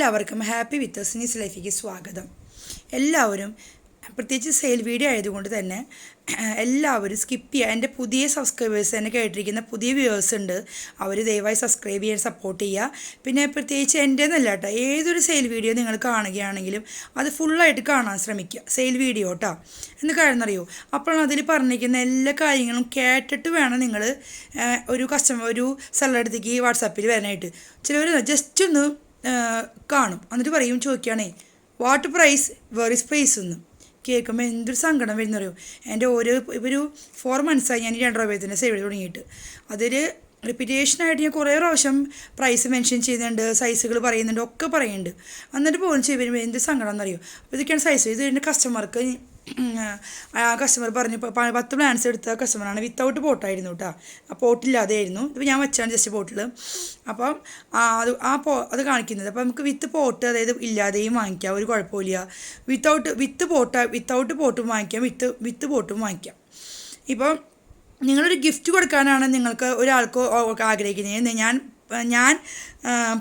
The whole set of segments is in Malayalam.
എല്ലാവർക്കും ഹാപ്പി വിത്ത് സ്നീസ് ലൈഫിലേക്ക് സ്വാഗതം. എല്ലാവരും പ്രത്യേകിച്ച് സെയിൽ വീഡിയോ ആയതുകൊണ്ട് തന്നെ എല്ലാവരും സ്കിപ്പ് ചെയ്യുക. എൻ്റെ പുതിയ സബ്സ്ക്രൈബേഴ്സ് എന്നെ കേട്ടിരിക്കുന്ന പുതിയ വ്യൂവേഴ്സ് ഉണ്ട്, അവർ ദയവായി സബ്സ്ക്രൈബ് ചെയ്യാൻ സപ്പോർട്ട് ചെയ്യുക. പിന്നെ പ്രത്യേകിച്ച് എൻ്റെന്നല്ല കേട്ടോ, ഏതൊരു സെയിൽ വീഡിയോ നിങ്ങൾ കാണുകയാണെങ്കിലും അത് ഫുള്ളായിട്ട് കാണാൻ ശ്രമിക്കുക. സെയിൽ വീഡിയോ കേട്ടോ, എന്ന് കാര്യമെന്നറിയോ, അപ്പോൾ അതിൽ പറഞ്ഞിരിക്കുന്ന എല്ലാ കാര്യങ്ങളും കേട്ടിട്ട് വേണം നിങ്ങൾ ഒരു സെല്ലറുടെ അടുത്തേക്ക് വാട്സാപ്പിൽ വരാനായിട്ട്. ചിലവർ ജസ്റ്റ് ഒന്ന് കാണും, എന്നിട്ട് പറയും, ചോദിക്കുകയാണേ what price where is price എന്ന് കേൾക്കുമ്പോൾ എന്തൊരു സങ്കടം വരുന്നറിയോ. എൻ്റെ ഒരു 4 months ഞാൻ ഈ 2 രൂപയത്തിൻ്റെ സെയിൽ തുടങ്ങിയിട്ട് അതൊരു റിപ്പീറ്റേഷനായിട്ട് ഞാൻ കുറേ പ്രാവശ്യം പ്രൈസ് മെൻഷൻ ചെയ്യുന്നുണ്ട്, സൈസുകൾ പറയുന്നുണ്ട്, ഒക്കെ പറയുന്നുണ്ട്. എന്നിട്ട് പോലും ചെയ്യുമ്പോൾ എന്ത് സങ്കടം എന്നറിയോ. അപ്പോൾ ഇതൊക്കെയാണ് സൈസ്. ഇത് എൻ്റെ കസ്റ്റമർക്ക് കസ്റ്റമർ പറഞ്ഞു, 10 പ്ലാൻസ് എടുത്ത കസ്റ്റമറാണ്. വിത്തൗട്ട് പോട്ടായിരുന്നു കേട്ടോ, ആ പോട്ടില്ലാതെ ആയിരുന്നു. ഇപ്പോൾ ഞാൻ വെച്ചാണ് ജസ്റ്റ് പോട്ടിൽ. അപ്പം അത് കാണിക്കുന്നത്. അപ്പോൾ നമുക്ക് വിത്ത് പോട്ട്, അതായത് ഇല്ലാതെയും വാങ്ങിക്കാം, ഒരു കുഴപ്പമില്ല. വിത്തൗട്ട് പോട്ടും വാങ്ങിക്കാം, വിത്ത് പോട്ടും വാങ്ങിക്കാം. ഇപ്പം നിങ്ങളൊരു ഗിഫ്റ്റ് കൊടുക്കാനാണ് നിങ്ങൾക്ക് ഒരാൾക്ക് ആഗ്രഹിക്കുന്നത്, ഞാൻ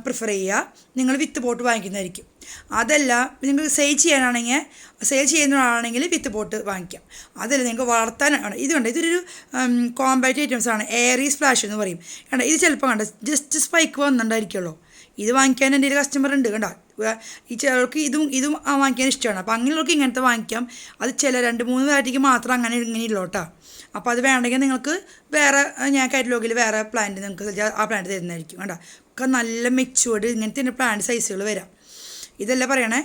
പ്രിഫർ ചെയ്യുക നിങ്ങൾ വിത്ത് പോട്ട് വാങ്ങിക്കുന്നതായിരിക്കും. അതല്ല നിങ്ങൾ സെയിൽ ചെയ്യുന്നതാണെങ്കിൽ വിത്ത് പോട്ട് വാങ്ങിക്കാം. അതല്ല നിങ്ങൾക്ക് വളർത്താനാണ്. ഇതുകൊണ്ട് ഇതൊരു കോമ്പാക്റ്റ് ഐറ്റംസാണ്, എയറി സ്പ്ലാഷ് എന്ന് പറയും. കണ്ട ഇത് ചിലപ്പോൾ ജസ്റ്റ് സ്പൈക്ക് വന്നിട്ടുണ്ടായിരിക്കുമല്ലോ. ഇത് വാങ്ങിക്കാൻ എൻ്റെ ഒരു കസ്റ്റമർ ഉണ്ട്. കണ്ട ഈ ചിലർക്ക് ഇതും വാങ്ങിക്കാൻ ഇഷ്ടമാണ്. അപ്പോൾ അങ്ങനെയുള്ളവർക്ക് ഇങ്ങനത്തെ വാങ്ങിക്കാം. അത് ചില 2-3 വെറൈറ്റിക്ക് മാത്രം ഇങ്ങനെയുള്ളൂ കേട്ടോ. അപ്പോൾ അത് വേണമെങ്കിൽ നിങ്ങൾക്ക് വേറെ ഞാൻ കാറ്റലോഗിൽ വേറെ പ്ലാന്റ് നിങ്ങൾക്ക് ആ പ്ലാന്റ് തരുന്നതായിരിക്കും. കണ്ടോ, ഒക്കെ നല്ല മെച്ചുവേർഡ് ഇങ്ങനത്തെ തന്നെ പ്ലാന്റ് സൈസുകൾ വരാം. ഇതെല്ലാം പറയണേ,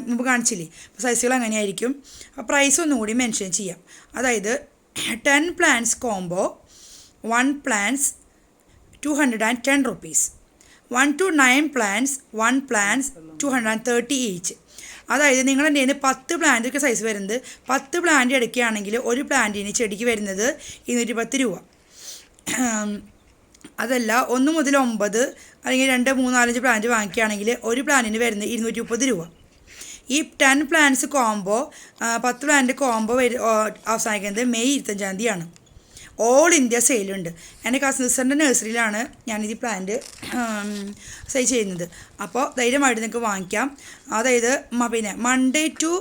മുമ്പ് കാണിച്ചില്ലേ. അപ്പോൾ സൈസുകൾ അങ്ങനെയായിരിക്കും. അപ്പോൾ പ്രൈസ് ഒന്നും കൂടി മെൻഷൻ ചെയ്യാം. അതായത് 10 plants combo 1 plants 210 rupees, 1 to 9 plants 1 plants 230 each. അതായത് നിങ്ങളുടെ കയ്യിൽ 10 പ്ലാന്റൊക്കെ സൈസ് വരുന്നത്, 10 പ്ലാന്റ് എടുക്കുകയാണെങ്കിൽ ഒരു പ്ലാന്റിന് ചെടിക്ക് വരുന്നത് 210 രൂപ. അതല്ല 1 മുതൽ 9 അല്ലെങ്കിൽ 2, 3, 4, 5 പ്ലാന്റ് വാങ്ങിക്കുകയാണെങ്കിൽ ഒരു പ്ലാന്റിന് വരുന്നത് 230 രൂപ. ഈ 10 പ്ലാന്റ്സ് കോംബോ 10 പ്ലാന്റ് കോംബോ അവസാനിക്കുന്നത് മെയ് 25-ാം തീയതിയാണ്. ഓൾ ഇന്ത്യ സെയിലുണ്ട്. എൻ്റെ കസിൻസിൻ്റെ നഴ്സറിയിലാണ് ഞാനിത് പ്ലാന്റ് സെയിൽ ചെയ്യുന്നത്. അപ്പോൾ ധൈര്യമായിട്ട് നിങ്ങൾക്ക് വാങ്ങിക്കാം. അതായത് പിന്നെ Monday to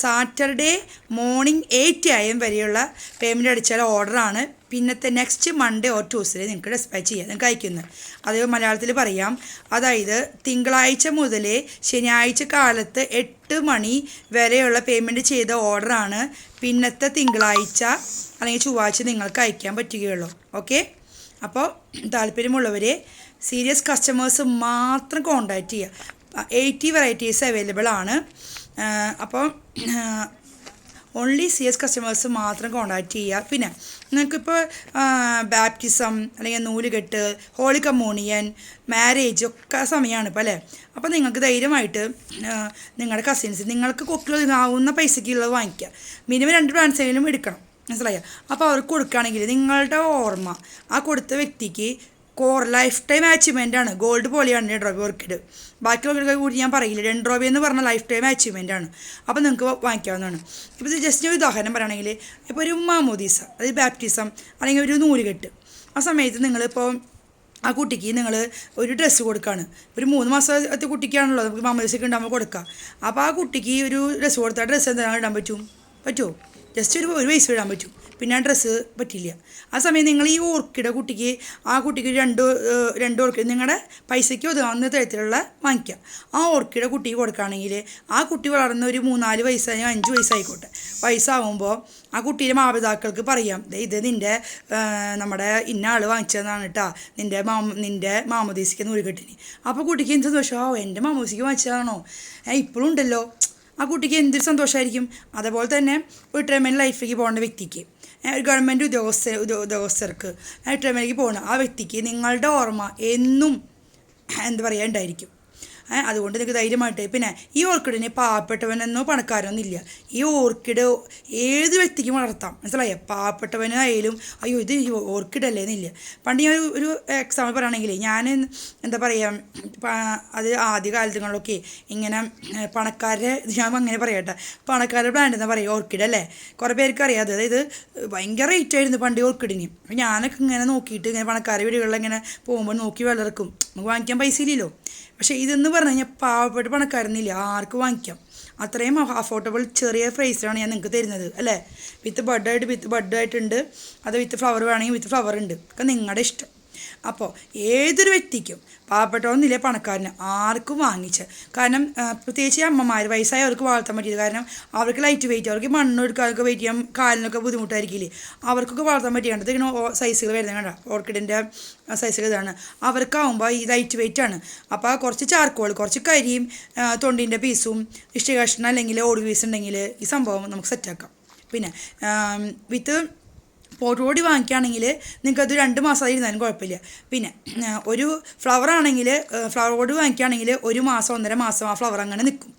Saturday morning 8 AM വരെയുള്ള പേയ്മെൻറ്റ് അടിച്ചാൽ ഓർഡറാണ്. പിന്നത്തെ നെക്സ്റ്റ് മൺഡേ ഓർ ട്യൂസ്ഡേ നിങ്ങൾക്ക് ഡെസ്പാച്ച് ചെയ്യാം, നിങ്ങൾക്ക് അയക്കുന്നത്. അത് മലയാളത്തിൽ പറയാം. അതായത് തിങ്കളാഴ്ച മുതൽ ശനിയാഴ്ച കാലത്ത് 8 മണി വരെയുള്ള പേയ്മെൻറ്റ് ചെയ്ത ഓർഡറാണ് പിന്നത്തെ തിങ്കളാഴ്ച അല്ലെങ്കിൽ ചൊവ്വാഴ്ച നിങ്ങൾക്ക് അയക്കാൻ പറ്റുകയുള്ളൂ. ഓക്കെ, അപ്പോൾ താല്പര്യമുള്ളവർ സീരിയസ് കസ്റ്റമേഴ്സ് മാത്രം കോൺടാക്റ്റ് ചെയ്യുക. 80 വെറൈറ്റീസ് അവൈലബിൾ ആണ്. അപ്പോൾ ഓൺലി സീരിയസ് കസ്റ്റമേഴ്സ് മാത്രം കോൺടാക്റ്റ് ചെയ്യുക. പിന്നെ നിങ്ങൾക്കിപ്പോൾ ബാപ്റ്റിസം അല്ലെങ്കിൽ നൂലുകെട്ട്, ഹോളി കമ്മ്യൂണിയൻ, മാരേജ് ഒക്കെ സമയമാണ് ഇപ്പോൾ അല്ലേ. അപ്പോൾ നിങ്ങൾക്ക് ധൈര്യമായിട്ട് നിങ്ങളുടെ കസിൻസ് നിങ്ങൾക്ക് കൊക്കിലാവുന്ന പൈസയ്ക്കുള്ളത് വാങ്ങിക്കുക. മിനിമം 2 പ്ലാന്റ്സെങ്കിലും എടുക്കണം, മനസ്സിലായോ. അപ്പോൾ അവർക്ക് കൊടുക്കുകയാണെങ്കിൽ നിങ്ങളുടെ ഓർമ്മ ആ കൊടുത്ത വ്യക്തിക്ക് ലൈഫ് ടൈം അച്ചീവ്മെൻ്റ് ആണ്. ഗോൾഡ് പോലെയാണ് 2 രൂപ ഓർക്കിഡ്. ബാക്കിയുള്ള കൂടി ഞാൻ പറയില്ല, 2 രൂപ എന്ന് പറഞ്ഞാൽ ലൈഫ് ടൈം അച്ചീവ്മെൻ്റ് ആണ്. അപ്പോൾ നിങ്ങൾക്ക് വാങ്ങിക്കാവുന്നതാണ്. ഇപ്പോൾ ഇത് ജസ്റ്റ് ഒരു ഉദാഹരണം പറയുകയാണെങ്കിൽ, ഇപ്പോൾ ഒരു മാമോദീസ, അതായത് ബാപ്റ്റിസം അല്ലെങ്കിൽ ഒരു നൂലുകെട്ട്, ആ സമയത്ത് നിങ്ങളിപ്പോൾ ആ കുട്ടിക്ക് നിങ്ങൾ ഒരു ഡ്രസ്സ് കൊടുക്കുകയാണ്. ഒരു 3 മാസത്തെ കുട്ടിക്കാണല്ലോ നമുക്ക് മാമോദീസൊക്കെ ഉണ്ടാകുമ്പോൾ കൊടുക്കുക. അപ്പോൾ ആ കുട്ടിക്ക് ഒരു ഡ്രസ്സ് കൊടുത്താൽ ഡ്രസ്സ് എന്താണ് ഇടാൻ പറ്റുമോ? ജസ്റ്റ് ഒരു വയസ്സ് ഇടാൻ പറ്റും, പിന്നെ ആ ഡ്രസ്സ് പറ്റില്ല. ആ സമയം നിങ്ങൾ ഈ ഓർക്കിഡ് ആ കുട്ടിക്ക് രണ്ട് ഓർക്കിഡ് നിങ്ങളുടെ പൈസയ്ക്ക് ഒതുങ്ങുന്ന തരത്തിലുള്ള വാങ്ങിക്കുക. ആ ഓർക്കിഡ് കുട്ടിക്ക് കൊടുക്കുകയാണെങ്കിൽ ആ കുട്ടി വളർന്ന ഒരു 3-4 വയസ്സായി 5 വയസ്സായിക്കോട്ടെ, വയസ്സാവുമ്പോൾ ആ കുട്ടിയുടെ മാതാപിതാക്കൾക്ക് പറയാം, ഇത് നിൻ്റെ നമ്മുടെ ഇന്ന ആൾ വാങ്ങിച്ചതാണ് കേട്ടോ, നിൻ്റെ മാമോദീസയ്ക്ക് നൂലുകെട്ടിന്. അപ്പോൾ കുട്ടിക്ക് എന്ത് സന്തോഷമോ, എൻ്റെ മാമോദീസയ്ക്ക് വാങ്ങിച്ചതാണോ, ഇപ്പോഴും ഉണ്ടല്ലോ. ആ കുട്ടിക്ക് എന്തൊരു സന്തോഷമായിരിക്കും. അതുപോലെ തന്നെ റിട്ടയർമെൻറ്റ് ലൈഫിലേക്ക് പോകേണ്ട വ്യക്തിക്ക്, ഒരു ഗവൺമെൻറ് ഉദ്യോഗസ്ഥർക്ക് റിട്ടയർമെൻറ്റിലേക്ക് പോകുന്ന ആ വ്യക്തിക്ക് നിങ്ങളുടെ ഓർമ്മ എന്നും ഉണ്ടായിരിക്കും. അതുകൊണ്ട് നിങ്ങൾക്ക് ധൈര്യമായിട്ട്. പിന്നെ ഈ ഓർക്കിഡിന് പാവപ്പെട്ടവനെന്നോ പണക്കാരൊന്നും ഇല്ല. ഈ ഓർക്കിഡ് ഏത് വ്യക്തിക്കും വളർത്താം, മനസ്സിലായോ. പാവപ്പെട്ടവനായാലും അയ്യോ ഇത് ഓർക്കിഡ് അല്ലേ എന്നില്ല. പണ്ട് ഞാൻ ഒരു എക്സാമ്പിൾ പറയുകയാണെങ്കിൽ, ഞാൻ അത് ആദ്യ കാലത്തുകളിലൊക്കെ ഇങ്ങനെ പണക്കാരുടെ, ഞാൻ അങ്ങനെ പറയട്ടെ, പണക്കാരുടെ പ്ലാന്റ് എന്നാ പറയുക ഓർക്കിഡ് അല്ലേ. കുറേ പേർക്ക് അറിയാതെ, അതായത് ഭയങ്കര റേറ്റ് ആയിരുന്നു പണ്ട് ഓർക്കിഡിന്. ഞാനൊക്കെ ഇങ്ങനെ നോക്കിയിട്ട് ഇങ്ങനെ പണക്കാരുടെ വീടുകളിൽ ഇങ്ങനെ പോകുമ്പോൾ നോക്കി വളർക്കും, നമുക്ക് വാങ്ങിക്കാൻ പൈസ ഇല്ലല്ലോ. പക്ഷേ ഇതെന്ന് പറഞ്ഞു കഴിഞ്ഞാൽ പാവപ്പെട്ട പണക്കാരനില്ല, ആർക്ക് വാങ്ങിക്കാം. അത്രയും അഫോർഡബിൾ ചെറിയ പ്രൈസിലാണ് ഞാൻ നിങ്ങൾക്ക് തരുന്നത് അല്ലേ. വിത്ത് ബഡായിട്ടുണ്ട്, അത് വിത്ത് ഫ്ലവർ വേണമെങ്കിൽ വിത്ത് ഫ്ലവർ ഉണ്ട്, ഒക്കെ നിങ്ങളുടെ ഇഷ്ടം. അപ്പോൾ ഏതൊരു വ്യക്തിക്കും, പാവപ്പെട്ടവന്നില്ലേ പണക്കാരന്, ആർക്കും വാങ്ങിച്ച്. കാരണം പ്രത്യേകിച്ച് അമ്മമാർ വയസ്സായവർക്ക് വളർത്താൻ പറ്റിയത്. കാരണം അവർക്ക് ലൈറ്റ് വെയിറ്റ്, അവർക്ക് മണ്ണെടുക്കാനൊക്കെ വെയിറ്റ് ചെയ്യാൻ കാലിനൊക്കെ ബുദ്ധിമുട്ടായിരിക്കില്ലേ, അവർക്കൊക്കെ വളർത്താൻ പറ്റിയാണ്. ഇതിങ്ങനെ സൈസുകൾ വരുന്നത് കണ്ട, ഓർക്കിഡിൻ്റെ സൈസുകൾ ഇതാണ്. അവർക്കാവുമ്പോൾ ഈ ലൈറ്റ് വെയിറ്റ് ആണ്. അപ്പോൾ കുറച്ച് ചാർക്കോൾ, കുറച്ച് കരിയും തൊണ്ടിൻ്റെ പീസും ഇഷ്ടി കഷ്ണം അല്ലെങ്കിൽ ഓടി പീസ് ഉണ്ടെങ്കിൽ ഈ സംഭവം നമുക്ക് സെറ്റാക്കാം. പിന്നെ വിത്ത് പോട്ടോടി വാങ്ങിക്കുകയാണെങ്കിൽ നിങ്ങൾക്കത് 2 മാസം ഇരുന്നാലും കുഴപ്പമില്ല. പിന്നെ ഒരു ഫ്ലവർ ആണെങ്കിൽ, ഫ്ലവർ ബോർഡ് വാങ്ങിക്കുകയാണെങ്കിൽ 1 മാസം 1.5 മാസം ആ ഫ്ലവർ അങ്ങനെ നിൽക്കും.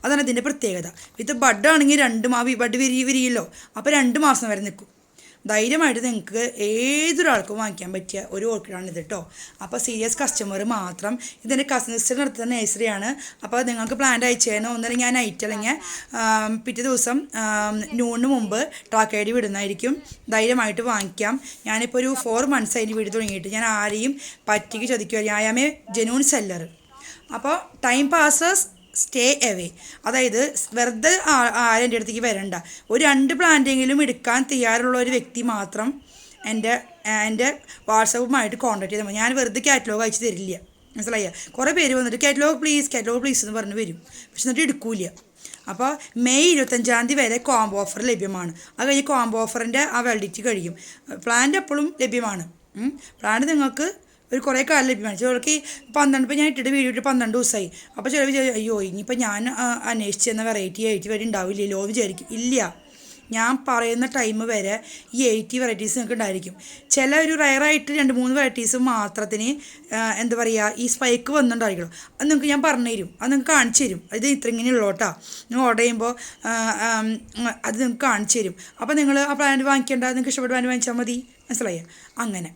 അതാണ് ഇതിൻ്റെ പ്രത്യേകത. വിത്ത് ബഡ് ആണെങ്കിൽ 2 ബഡ് വിരിയല്ലോ, അപ്പോൾ 2 മാസം വരെ നിൽക്കും. ധൈര്യമായിട്ട് നിങ്ങൾക്ക് ഏതൊരാൾക്കും വാങ്ങിക്കാൻ പറ്റിയ ഒരു ഓർക്കിഡാണിത് കേട്ടോ. അപ്പോൾ സീരിയസ് കസ്റ്റമർ മാത്രം. ഇതിൻ്റെ കസിൻസ് നടത്തുന്ന നേഴ്സറിയാണ്. അപ്പോൾ നിങ്ങൾക്ക് പ്ലാന്റ് അയച്ചു തരുന്ന ഒന്നല്ലെങ്കിൽ ഞാൻ നൈറ്റ് അല്ലെങ്കിൽ പിറ്റേ ദിവസം നൂണിന് മുമ്പ് ട്രാക്ക് ഐ ഡി വിടുന്നതായിരിക്കും. ധൈര്യമായിട്ട് വാങ്ങിക്കാം. ഞാനിപ്പോൾ ഒരു 4 months അതിന് വീട് തുടങ്ങിയിട്ട് ഞാൻ ആരെയും പറ്റിക്ക് ചോദിക്കുമോ, I am a genuine seller. അപ്പോൾ ടൈം പാസസ് സ്റ്റേ എവേ, അതായത് വെറുതെ ആരും എൻ്റെ അടുത്തേക്ക് വരണ്ട. ഒരു 2 പ്ലാന്റെങ്കിലും എടുക്കാൻ തയ്യാറുള്ള ഒരു വ്യക്തി മാത്രം എൻ്റെ വാട്സപ്പുമായിട്ട് കോൺടാക്ട് ചെയ്താൽ മതി. ഞാൻ വെറുതെ കാറ്റലോഗ് അയച്ചു തരില്ല, മനസ്സിലായ. കുറേ പേര് വന്നിട്ട് കാറ്റലോഗ് പ്ലീസ് എന്ന് പറഞ്ഞ് വരും, പക്ഷെ എന്നിട്ട് എടുക്കൂല. അപ്പോൾ മെയ് 25 വരെ കോംബോ ഓഫർ ലഭ്യമാണ്. അത് കഴിഞ്ഞ് കോംബോ ഓഫറിൻ്റെ ആ വാലിഡിറ്റി കഴിയും. പ്ലാന്റ് എപ്പോഴും ലഭ്യമാണ്. പ്ലാന്റ് നിങ്ങൾക്ക് ഒരു കുറേ കാലം ലഭ്യമാണ്. ചിലർക്ക് 12, ഇപ്പോൾ ഞാൻ ഇട്ടിട്ട് വീഡിയോ ഇട്ട് 12 ദിവസമായി. അപ്പോൾ ചിലർ അയ്യോ ഇനിയിപ്പോൾ ഞാൻ അന്വേഷിച്ച് തന്ന വെറൈറ്റി വരെ ഉണ്ടാവില്ലല്ലോ എന്ന് വിചാരിക്കും. ഇല്ല, ഞാൻ പറയുന്ന ടൈം വരെ ഈ 80 വെറൈറ്റീസ് നിങ്ങൾക്ക് ഉണ്ടായിരിക്കും. ചില ഒരു റയറായിട്ട് 2-3 വെറൈറ്റീസ് മാത്രത്തിന് എന്താ പറയുക ഈ സ്പൈക്ക് വന്നിട്ടുണ്ടായിരിക്കുള്ളൂ. അത് നിങ്ങൾക്ക് ഞാൻ പറഞ്ഞു തരും, അത് നിങ്ങൾക്ക് കാണിച്ചു തരും. ഇത് ഇത്ര ഇങ്ങനെ ഉള്ളോട്ടാ, നിങ്ങൾ ഓർഡർ ചെയ്യുമ്പോൾ അത് നിങ്ങൾക്ക് കാണിച്ചു തരും. അപ്പോൾ നിങ്ങൾ ആ പ്ലാന്റ് വാങ്ങിക്കേണ്ട, നിങ്ങൾക്ക് ഇഷ്ടപ്പെട്ട പ്ലാന്റ് വാങ്ങിച്ചാൽ മതി, മനസ്സിലായ. അങ്ങനെ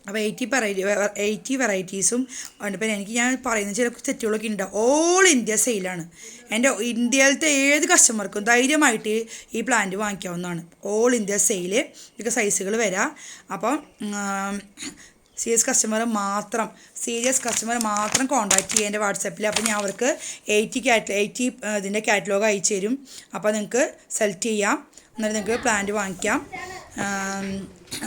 അപ്പോൾ 80 വെറൈറ്റീസും ഉണ്ട്. പിന്നെ എനിക്ക് ഞാൻ പറയുന്ന ചില തെറ്റുകളൊക്കെ ഉണ്ട്. ഓൾ ഇന്ത്യ സെയിലാണ്. എൻ്റെ ഇന്ത്യയിലത്തെ ഏത് കസ്റ്റമർക്കും ധൈര്യമായിട്ട് ഈ പ്ലാന്റ് വാങ്ങിക്കാവുന്നതാണ്. ഓൾ ഇന്ത്യ സെയിൽ, ഇതൊക്കെ സൈസുകൾ വരാം. അപ്പം സീരിയസ് കസ്റ്റമർ മാത്രം കോൺടാക്ട് ചെയ്യുക എൻ്റെ വാട്സാപ്പിൽ. അപ്പോൾ ഞാൻ അവർക്ക് 80 ഇതിൻ്റെ കാറ്റലോഗ് അയച്ചു തരും. അപ്പോൾ നിങ്ങൾക്ക് സെലക്ട് ചെയ്യാം, എന്നിട്ട് നിങ്ങൾക്ക് പ്ലാന്റ് വാങ്ങിക്കാം.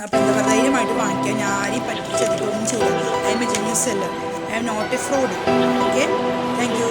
അപ്പോൾ എന്താ പറയുക, ധൈര്യമായിട്ട് വാങ്ങിക്കാം. ഞാൻ ആരെയും പറ്റിച്ചതൊന്നും ചെയ്യാം. I'm a genuine seller, I'm not a fraud. Okay, thank U.